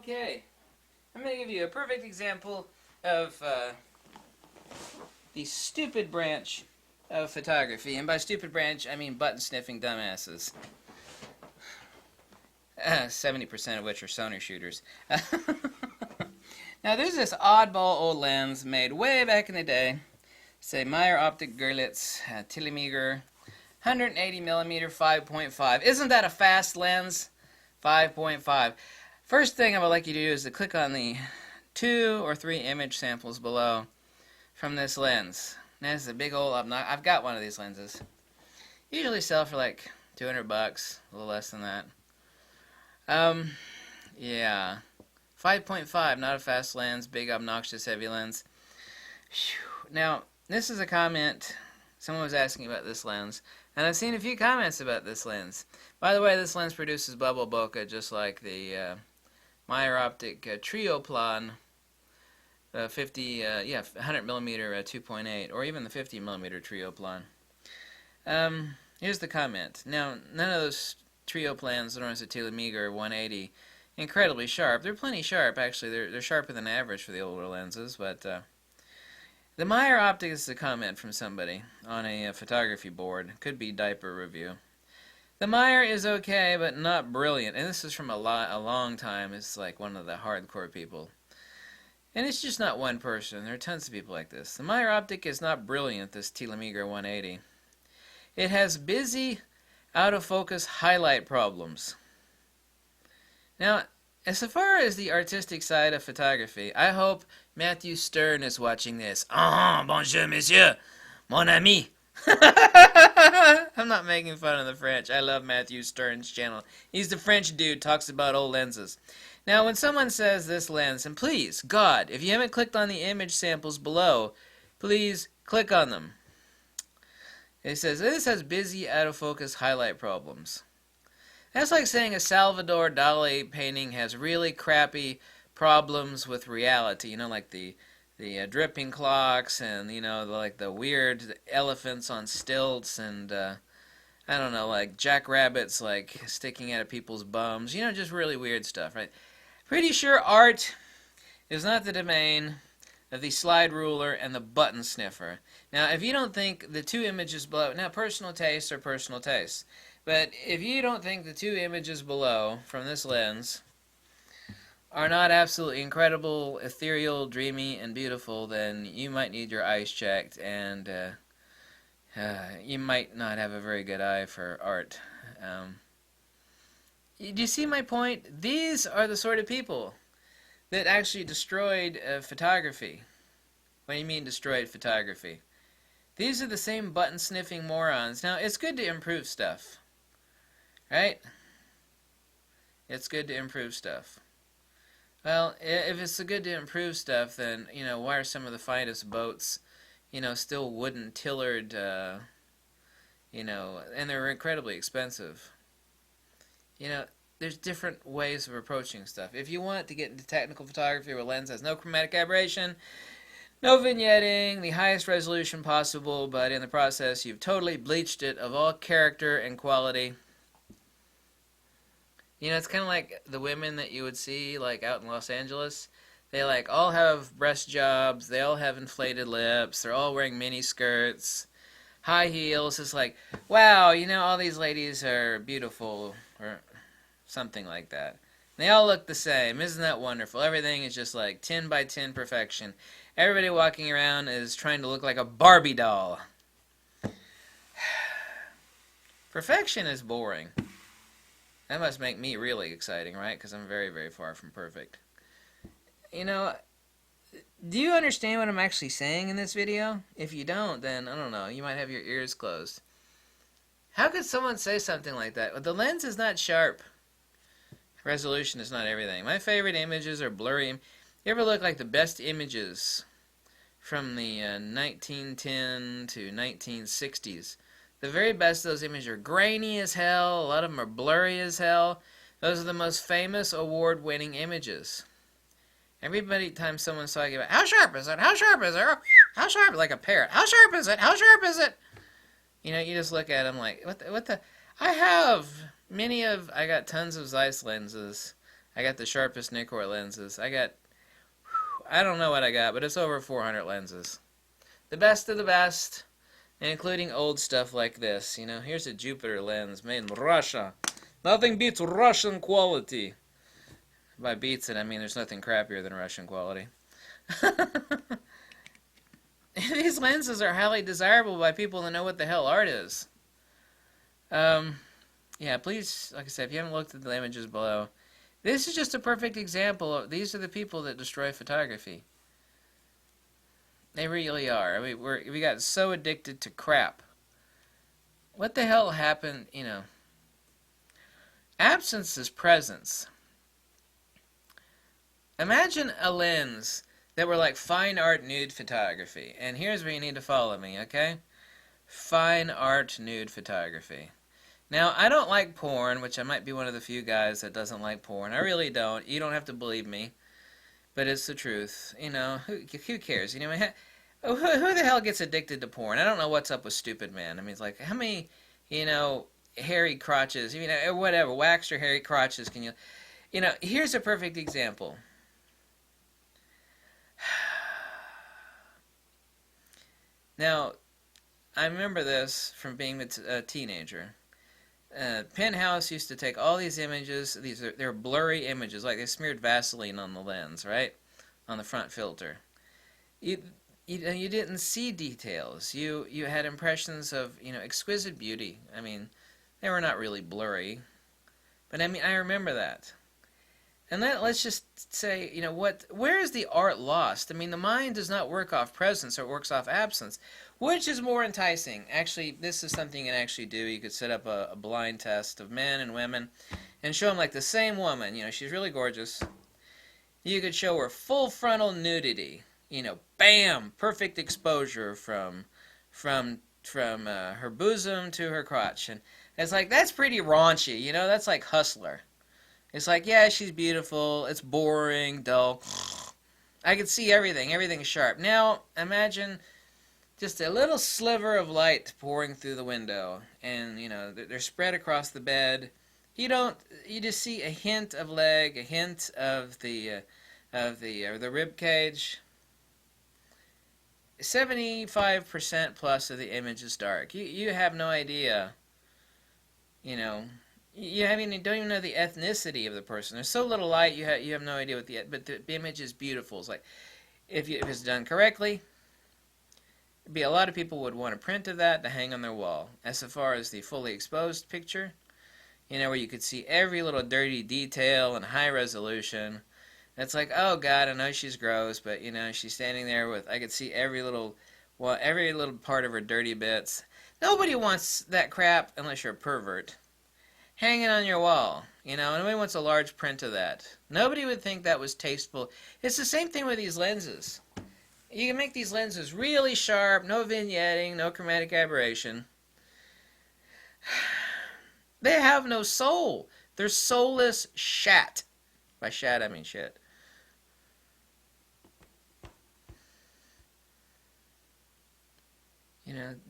Okay, I'm going to give you a perfect example of the stupid branch of photography. And by stupid branch, I mean button-sniffing dumbasses. 70% of which are Sony shooters. Now, there's this oddball old lens made way back in the day. Say Meyer Optic Görlitz Telemeter 180mm 5.5. Isn't that a fast lens? 5.5. First thing I would like you to do is to click on the 2 or 3 image samples below from this lens. Now, this is a big old I've got one of these lenses. Usually sell for like $200, a little less than that. Yeah. 5.5, not a fast lens, big, obnoxious, heavy lens. Whew. Now, this is a comment. Someone was asking about this lens, and I've seen a few comments about this lens. By the way, this lens produces bubble bokeh just like the Meyer Optic Trio Plan 100mm 2.8, or even the 50mm Trio Plan. Here's the comment. Now, none of those Trio Plans, nor is it Telemeter 180, incredibly sharp. They're plenty sharp, actually. They're sharper than average for the older lenses, but the Meyer Optic is a comment from somebody on a photography board. Could be diaper review. The Meyer is okay, but not brilliant. And this is from a long time. It's like one of the hardcore people. And it's just not one person. There are tons of people like this. The Meyer Optic is not brilliant, this Telemeter 180. It has busy, out-of-focus highlight problems. Now, as far as the artistic side of photography, I hope Matthew Stern is watching this. Bonjour, monsieur, mon ami. I'm not making fun of the French. I love Matthew Stern's channel. He's the French dude, talks about old lenses. Now, when someone says this lens, and please, God, if you haven't clicked on the image samples below, please click on them. It says, this has busy, out-of-focus highlight problems. That's like saying a Salvador Dali painting has really crappy problems with reality. You know, like the dripping clocks and, you know, like the weird elephants on stilts and, I don't know, like jackrabbits, like, sticking out of people's bums. You know, just really weird stuff, right? Pretty sure art is not the domain of the slide ruler and the button sniffer. Now, if you don't think the two images below... Now, personal tastes are personal tastes. But if you don't think the two images below from this lens are not absolutely incredible, ethereal, dreamy, and beautiful, then you might need your eyes checked, and you might not have a very good eye for art. Do you see my point? These are the sort of people that actually destroyed photography. What do you mean destroyed photography? These are the same button-sniffing morons. Now, it's good to improve stuff. Right? It's good to improve stuff. Well, if it's so good to improve stuff, then, you know, why are some of the finest boats, you know, still wooden tillered, you know, and they're incredibly expensive. You know, there's different ways of approaching stuff. If you want to get into technical photography where a lens has no chromatic aberration, no vignetting, the highest resolution possible, but in the process you've totally bleached it of all character and quality. You know, it's kind of like the women that you would see, like, out in Los Angeles. They, like, all have breast jobs. They all have inflated lips. They're all wearing mini skirts, high heels. It's like, wow, you know, all these ladies are beautiful, or something like that. They all look the same. Isn't that wonderful? Everything is just like 10 by 10 perfection. Everybody walking around is trying to look like a Barbie doll. Perfection is boring. That must make me really exciting, right? Because I'm very, very far from perfect. You know, do you understand what I'm actually saying in this video? If you don't, then, I don't know, you might have your ears closed. How could someone say something like that? The lens is not sharp. Resolution is not everything. My favorite images are blurry. You ever look like the best images from the 1910 to 1960s? The very best of those images are grainy as hell. A lot of them are blurry as hell. Those are the most famous award-winning images. Every time someone's talking about, how sharp is it? How sharp is it? How sharp? Like a parrot. How sharp is it? How sharp is it? You know, you just look at them like, what the? I got tons of Zeiss lenses. I got the sharpest Nikkor lenses. I don't know what I got, but it's over 400 lenses. The best of the best, including old stuff like this. Here's a Jupiter lens made in Russia. Nothing beats Russian quality. By beats it, I mean there's nothing crappier than Russian quality. These lenses are highly desirable by people that know what the hell art is. Yeah, please, like I said, if you haven't looked at the images below, this is just a perfect example of, these are the people that destroy photography. They really are. I mean, we got so addicted to crap. What the hell happened, Absence is presence. Imagine a lens that were like fine art nude photography. And here's where you need to follow me, okay? Fine art nude photography. Now, I don't like porn, which I might be one of the few guys that doesn't like porn. I really don't. You don't have to believe me. But it's the truth. Who cares? Who the hell gets addicted to porn? I don't know what's up with stupid men. I mean, it's like, how many, hairy crotches, whatever, waxed or hairy crotches can you... Here's a perfect example. Now, I remember this from being a teenager. Penthouse used to take all these images. They're blurry images, like they smeared Vaseline on the lens, right, on the front filter. You didn't see details. You had impressions of exquisite beauty. I mean, they were not really blurry, but I mean I remember that. And let's just say, where is the art lost? I mean, the mind does not work off presence, or it works off absence. Which is more enticing? Actually, this is something you can actually do. You could set up a blind test of men and women and show them like the same woman. She's really gorgeous. You could show her full frontal nudity. Bam! Perfect exposure from her bosom to her crotch. And it's like, that's pretty raunchy. That's like Hustler. It's like, yeah, she's beautiful. It's boring, dull. I can see everything. Everything's sharp. Now, imagine just a little sliver of light pouring through the window, and they're spread across the bed. You just see a hint of leg, a hint of the rib cage. 75% plus of the image is dark. You have no idea. You don't even know the ethnicity of the person. There's so little light, you have no idea but the image is beautiful. It's like, if it's done correctly, a lot of people would want a print of that to hang on their wall. As far as the fully exposed picture, where you could see every little dirty detail and high resolution. It's like, oh God, I know she's gross, but she's standing there with, I could see every little part of her dirty bits. Nobody wants that crap unless you're a pervert. Hanging on your wall, nobody wants a large print of that. Nobody would think that was tasteful. It's the same thing with these lenses. You can make these lenses really sharp, no vignetting, no chromatic aberration. They have no soul. They're soulless shat. By shat, I mean shit.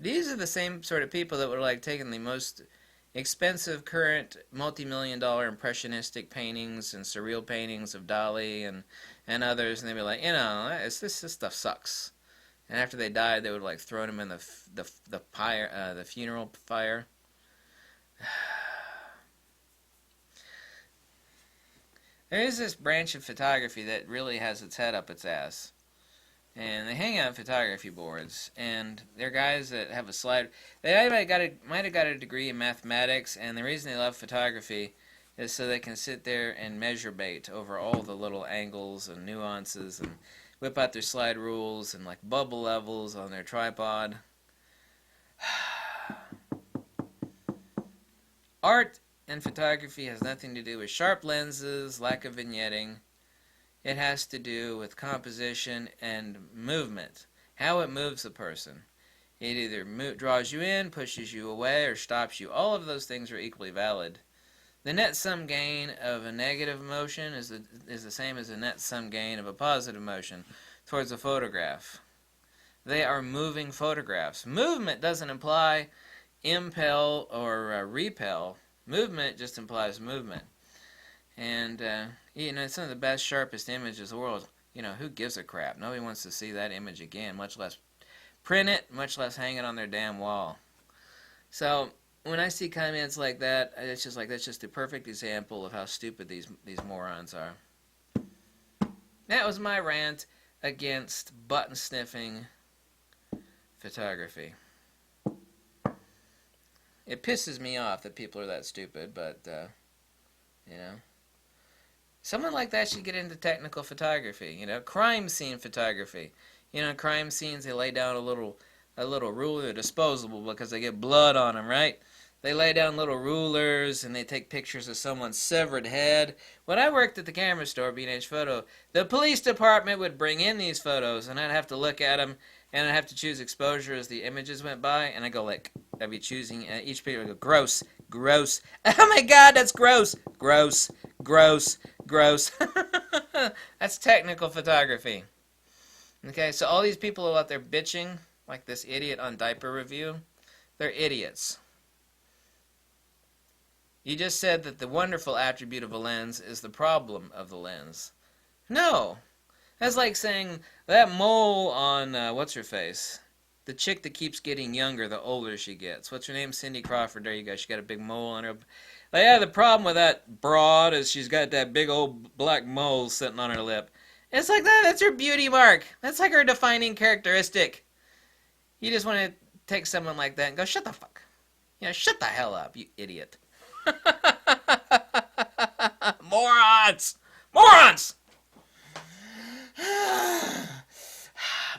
These are the same sort of people that would like taking the most expensive current multi-million-dollar impressionistic paintings and surreal paintings of Dali and others, and they'd be like, this stuff sucks. And after they died, they would like throw them in the funeral fire. There is this branch of photography that really has its head up its ass. And they hang out photography boards, and they're guys that have a slide. They might have got a degree in mathematics, and the reason they love photography is so they can sit there and measure bait over all the little angles and nuances, and whip out their slide rules and like bubble levels on their tripod. Art and photography has nothing to do with sharp lenses, lack of vignetting. It has to do with composition and movement, how it moves a person. It either draws you in, pushes you away, or stops you. All of those things are equally valid. The net sum gain of a negative motion is the same as the net sum gain of a positive motion towards a photograph. They are moving photographs. Movement doesn't imply impel or repel. Movement just implies movement. And, it's some of the best, sharpest images in the world. Who gives a crap? Nobody wants to see that image again, much less print it, much less hang it on their damn wall. So, when I see comments like that, it's just like, that's just the perfect example of how stupid these morons are. That was my rant against button-sniffing photography. It pisses me off that people are that stupid, but, someone like that should get into technical photography, crime scene photography. In crime scenes, they lay down a little ruler. They're disposable because they get blood on them, right? They lay down little rulers and they take pictures of someone's severed head. When I worked at the camera store, B&H Photo, the police department would bring in these photos, and I'd have to look at them, and I'd have to choose exposure as the images went by, and I'd be choosing each picture. I'd go, gross, gross. Oh my God, that's gross, gross, gross, gross. That's technical photography. Okay, so all these people out there bitching, like this idiot on Diaper Review, they're idiots. You just said that the wonderful attribute of a lens is the problem of the lens. No. That's like saying that mole on, what's-her-face? The chick that keeps getting younger the older she gets. What's her name? Cindy Crawford. There you go. She got a big mole on her. Yeah, the problem with that broad is she's got that big old black mole sitting on her lip. It's like that. That's her beauty mark. That's like her defining characteristic. You just want to take someone like that and go, shut the fuck. Shut the hell up, you idiot. Morons! Morons!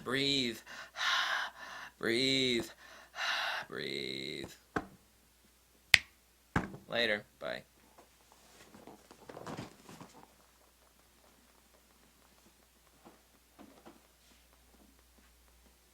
Breathe. Breathe. Breathe. Later. Bye.